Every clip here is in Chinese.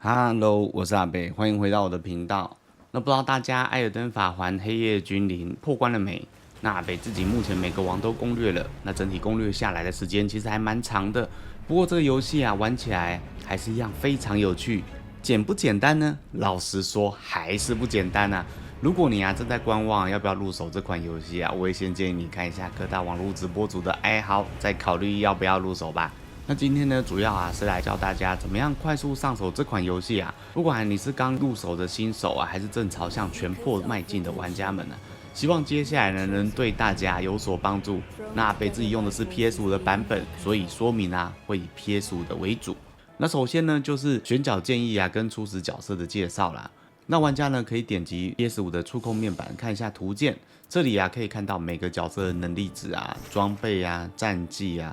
Hello，我是阿北，欢迎回到我的频道。那不知道大家《艾尔登法环：黑夜君临》破关了没？那阿北自己目前每个王都攻略了，那整体攻略下来的时间其实还蛮长的。不过这个游戏啊，玩起来还是一样非常有趣。简不简单呢？老实说，还是不简单啊。如果你正在观望要不要入手这款游戏啊，我会先建议你看一下各大网络直播主的哀嚎，再考虑要不要入手吧。那今天呢，主要是来教大家怎么样快速上手这款游戏啊。不管你是刚入手的新手还是正朝向全破迈进的玩家们希望接下来呢能对大家有所帮助。那北自己用的是 PS5 的版本，所以说明会以 PS5 的为主。那首先呢就是选角建议跟初始角色的介绍啦。那玩家呢可以点击 PS5 的触控面板看一下图鉴，这里可以看到每个角色的能力值装备战绩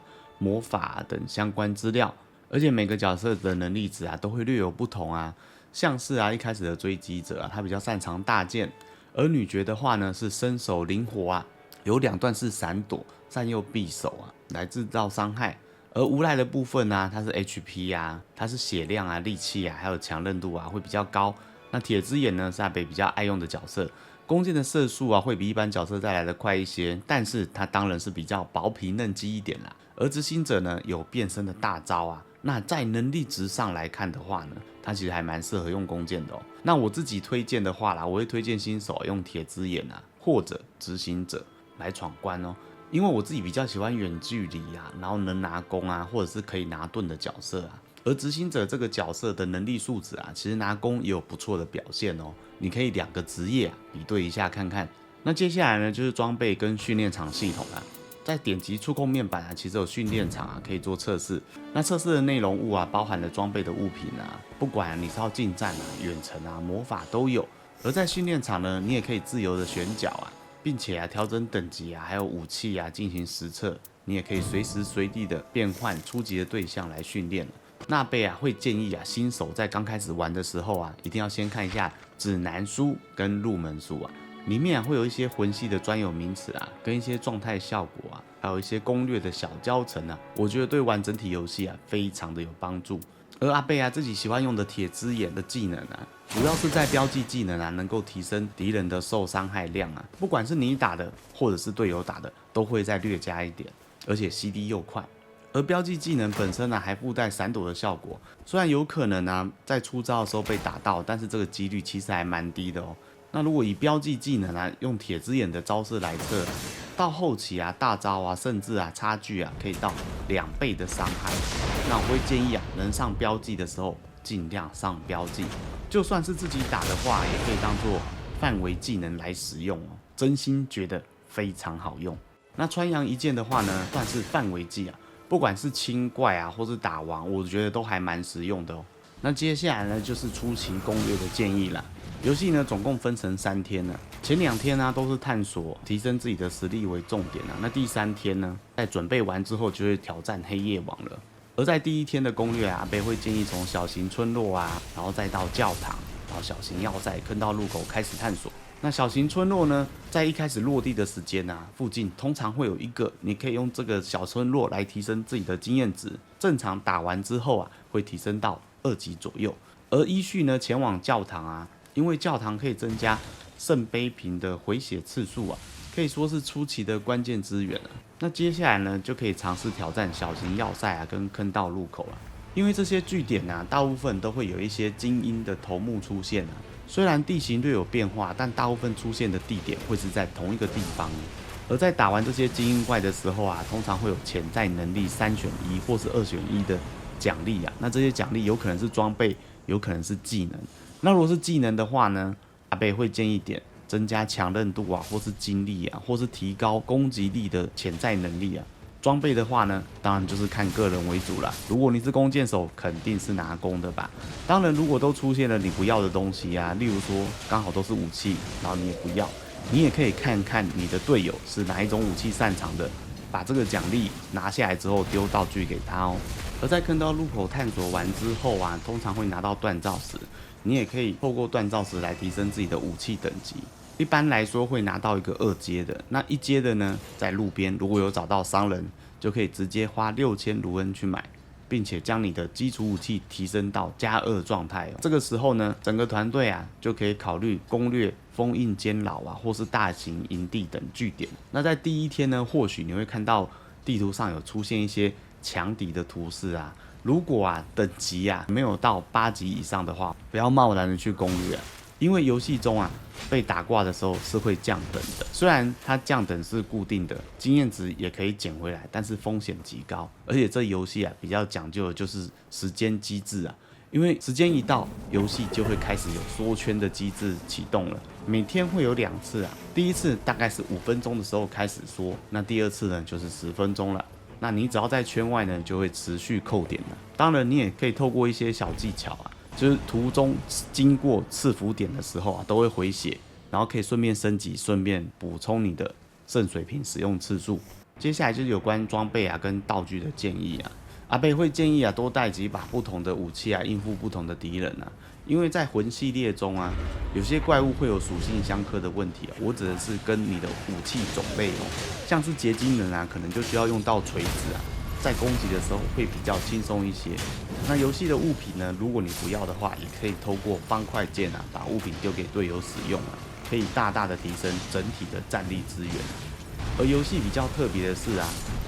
魔法等相关资料，而且每个角色的能力值都会略有不同像是一开始的追击者他比较擅长大剑，而女爵的话呢是身手灵活有两段式闪躲、善用匕首来制造伤害。而无赖的部分它是 HP 它是血量力气还有强韧度会比较高。那铁之眼呢是阿北比较爱用的角色，弓箭的射速会比一般角色再来的快一些，但是它当然是比较薄皮嫩肌一点啦。而执行者呢有变身的大招那在能力值上来看的话呢，它其实还蛮适合用弓箭的那我自己推荐的话啦，我会推荐新手用铁之眼或者执行者来闯关因为我自己比较喜欢远距离然后能拿弓或者是可以拿盾的角色而执行者这个角色的能力素质其实拿弓也有不错的表现你可以两个职业比对一下看看。那接下来呢就是装备跟训练场系统在点击触控面板其实有训练场可以做测试。那测试的内容物包含了装备的物品不管你是要近战远程魔法都有。而在训练场呢，你也可以自由的选角并且调整等级还有武器进行实测。你也可以随时随地的变换初级的对象来训练。那贝会建议新手在刚开始玩的时候一定要先看一下指南书跟入门书里面会有一些魂系的专有名词跟一些状态效果还有一些攻略的小教程我觉得对玩整体游戏非常的有帮助。而阿贝自己喜欢用的铁之眼的技能主要是在标记技能能够提升敌人的受伤害量不管是你打的或者是队友打的，都会再略加一点，而且 CD 又快。而标记技能本身还附带闪躲的效果，虽然有可能在出招的时候被打到，但是这个几率其实还蛮低的那如果以标记技能用铁之眼的招式来测，到后期大招甚至差距可以到2倍的伤害。那我会建议能上标记的时候尽量上标记，就算是自己打的话，也可以当做范围技能来使用真心觉得非常好用。那穿杨一剑的话呢，算是范围技不管是清怪或是打王，我觉得都还蛮实用的那接下来呢，就是初期攻略的建议啦。游戏呢总共分成3天前2天都是探索提升自己的实力为重点那第3天呢，在准备完之后就会挑战黑夜王了。而在第1天的攻略阿北会建议从小型村落然后再到教堂，然后小型要塞坑道入口开始探索。那小型村落呢，在一开始落地的时间附近通常会有一个，你可以用这个小村落来提升自己的经验值。正常打完之后会提升到2级左右。而依序呢，前往教堂因为教堂可以增加圣杯瓶的回血次数可以说是初期的关键资源那接下来呢，就可以尝试挑战小型要塞跟坑道入口因为这些据点大部分都会有一些精英的头目出现虽然地形略有变化，但大部分出现的地点会是在同一个地方。而在打完这些精英怪的时候通常会有潜在能力3选1或是2选1的奖励那这些奖励有可能是装备，有可能是技能。那如果是技能的话呢，阿北会建议点增加强韧度或是精力或是提高攻击力的潜在能力装备的话呢，当然就是看个人为主啦。如果你是弓箭手，肯定是拿弓的吧。当然，如果都出现了你不要的东西例如说刚好都是武器，然后你也不要，你也可以看看你的队友是哪一种武器擅长的，把这个奖励拿下来之后丢道具给他而在坑道入口探索完之后通常会拿到锻造石，你也可以透过锻造石来提升自己的武器等级。一般来说会拿到一个2阶的，那1阶的呢，在路边如果有找到商人，就可以直接花6000卢恩去买。并且将你的基础武器提升到+2状态。这个时候呢，整个团队啊就可以考虑攻略封印监牢啊，或是大型营地等据点。那在第一天呢，或许你会看到地图上有出现一些强敌的图示啊。如果啊等级啊没有到8级以上的话，不要贸然的去攻略啊，因为游戏中啊被打挂的时候是会降等的。虽然它降等是固定的，经验值也可以捡回来，但是风险极高。而且这游戏啊比较讲究的就是时间机制啊，因为时间一到，游戏就会开始有缩圈的机制启动了。每天会有2次啊，第一次大概是5分钟的时候开始缩，那第二次呢就是10分钟了。那你只要在圈外呢，就会持续扣点了。当然，你也可以透过一些小技巧啊，就是途中经过赐福点的时候啊，都会回血，然后可以顺便升级，顺便补充你的圣水瓶使用次数。接下来就是有关装备啊跟道具的建议啊，阿贝会建议啊多带几把不同的武器啊，应付不同的敌人啊。因为在魂系列中啊，有些怪物会有属性相克的问题啊。我指的是跟你的武器种类哦，像是结晶人啊，可能就需要用到锤子啊，在攻击的时候会比较轻松一些。那游戏的物品呢，如果你不要的话，也可以透过方块键啊，把物品丢给队友使用啊，可以大大的提升整体的战力资源。而游戏比较特别的是啊，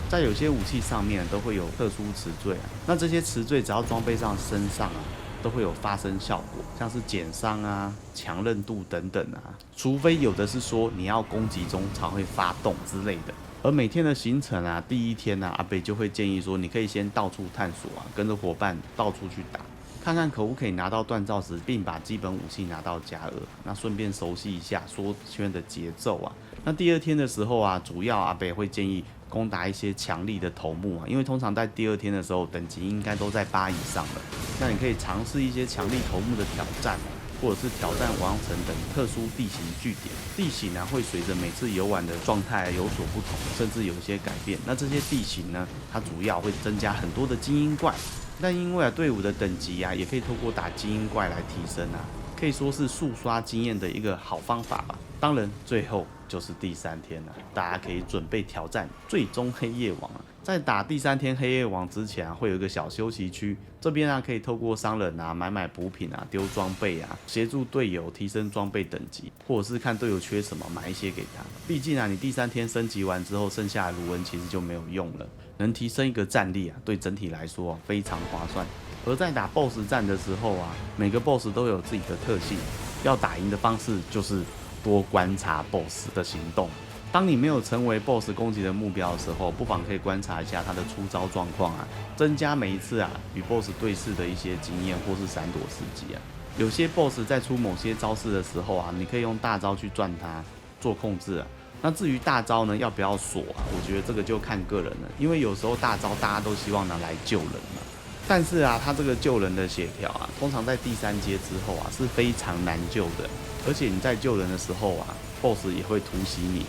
在有些武器上面都会有特殊词缀啊，那这些词缀只要装备上身上啊，都会有发生效果，像是减伤啊、强韧度等等啊，除非有的是说你要攻击中才会发动之类的。而每天的行程啊，第一天啊，阿北就会建议说，你可以先到处探索啊，跟着伙伴到处去打，看看可不可以拿到锻造石，并把基本武器拿到+2，那顺便熟悉一下缩圈的节奏啊。那第二天的时候啊，主要阿北会建议攻打一些强力的头目啊，因为通常在第二天的时候，等级应该都在8以上了。那你可以尝试一些强力头目的挑战啊，或者是挑战王城等特殊地形据点。地形啊会随着每次游玩的状态有所不同，甚至有一些改变。那这些地形呢，它主要会增加很多的精英怪。但因为队伍的等级啊，也可以透过打精英怪来提升啊，可以说是速刷经验的一个好方法吧。当然，最后就是第3天了，大家可以准备挑战最终黑夜王啊。在打第3天黑夜王之前啊，会有一个小休息区，这边啊可以透过商人啊买补品啊、丢装备啊，协助队友提升装备等级，或者是看队友缺什么买一些给他。毕竟啊，你第3天升级完之后，剩下的卢恩其实就没有用了，能提升一个战力啊，对整体来说非常划算。而在打 BOSS 战的时候啊，每个 BOSS 都有自己的特性，要打赢的方式就是多观察 BOSS 的行动。当你没有成为 BOSS 攻击的目标的时候，不妨可以观察一下他的出招状况啊，增加每一次啊与 BOSS 对视的一些经验或是闪躲时机啊。有些 BOSS 在出某些招式的时候啊，你可以用大招去赚他做控制啊。那至于大招呢，要不要锁啊？我觉得这个就看个人了，因为有时候大招大家都希望拿来救人嘛。但是啊，他这个救人的协调啊，通常在第3阶之后啊是非常难救的，而且你在救人的时候啊 ，BOSS 也会突袭你，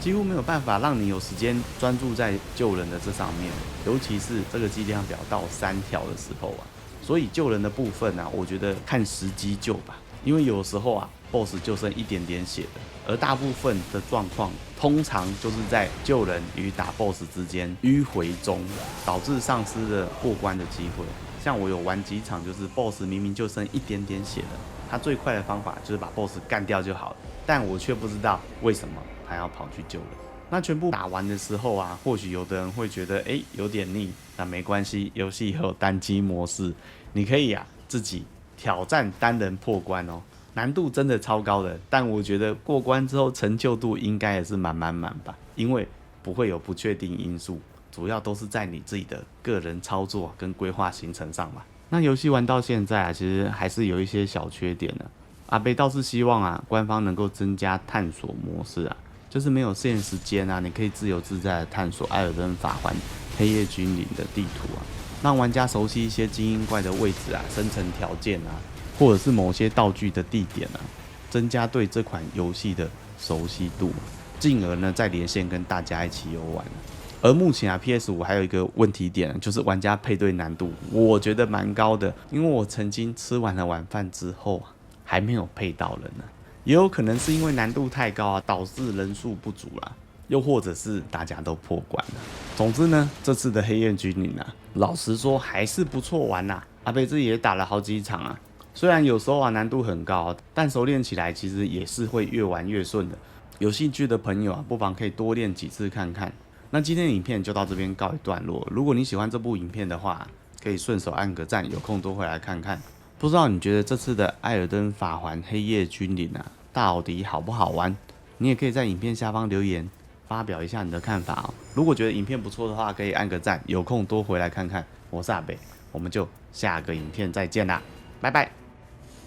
几乎没有办法让你有时间专注在救人的这上面，尤其是这个剂量表到3条的时候啊。所以救人的部分啊，我觉得看时机救吧，因为有时候啊 ，BOSS 就剩一点点血的，而大部分的状况通常就是在救人与打 BOSS 之间迂回中，导致丧失了过关的机会。像我有玩几场，就是 BOSS 明明就剩一点点血了，他最快的方法就是把 BOSS 干掉就好了，但我却不知道为什么他要跑去救人。那全部打完的时候啊，或许有的人会觉得有点腻，那没关系，游戏也有单机模式，你可以自己挑战单人破关哦，难度真的超高的，但我觉得过关之后成就度应该也是满吧，因为不会有不确定因素，主要都是在你自己的个人操作跟规划行程上嘛。那游戏玩到现在啊，其实还是有一些小缺点的。阿北倒是希望官方能够增加探索模式啊，就是没有限时间啊，你可以自由自在的探索艾尔登法环黑夜君临的地图啊，让玩家熟悉一些精英怪的位置啊、生成条件啊，或者是某些道具的地点啊，增加对这款游戏的熟悉度，进而呢再连线跟大家一起游玩。而目前PS5 还有一个问题点，就是玩家配对难度，我觉得蛮高的，因为我曾经吃完了晚饭之后还没有配到人呢，也有可能是因为难度太高导致人数不足啦。又或者是大家都破关了。总之呢，这次的黑夜君临啊，老实说还是不错玩呐。阿北自己也打了好几场啊，虽然有时候难度很高，但熟练起来其实也是会越玩越顺的。有兴趣的朋友啊，不妨可以多练几次看看。那今天的影片就到这边告一段落。如果你喜欢这部影片的话，可以顺手按个赞，有空多回来看看。不知道你觉得这次的《艾尔登法环：黑夜君临》啊，到底好不好玩？你也可以在影片下方留言，发表一下你的看法哦。如果觉得影片不错的话，可以按个赞，有空多回来看看。我是阿北，我们就下个影片再见啦，拜拜。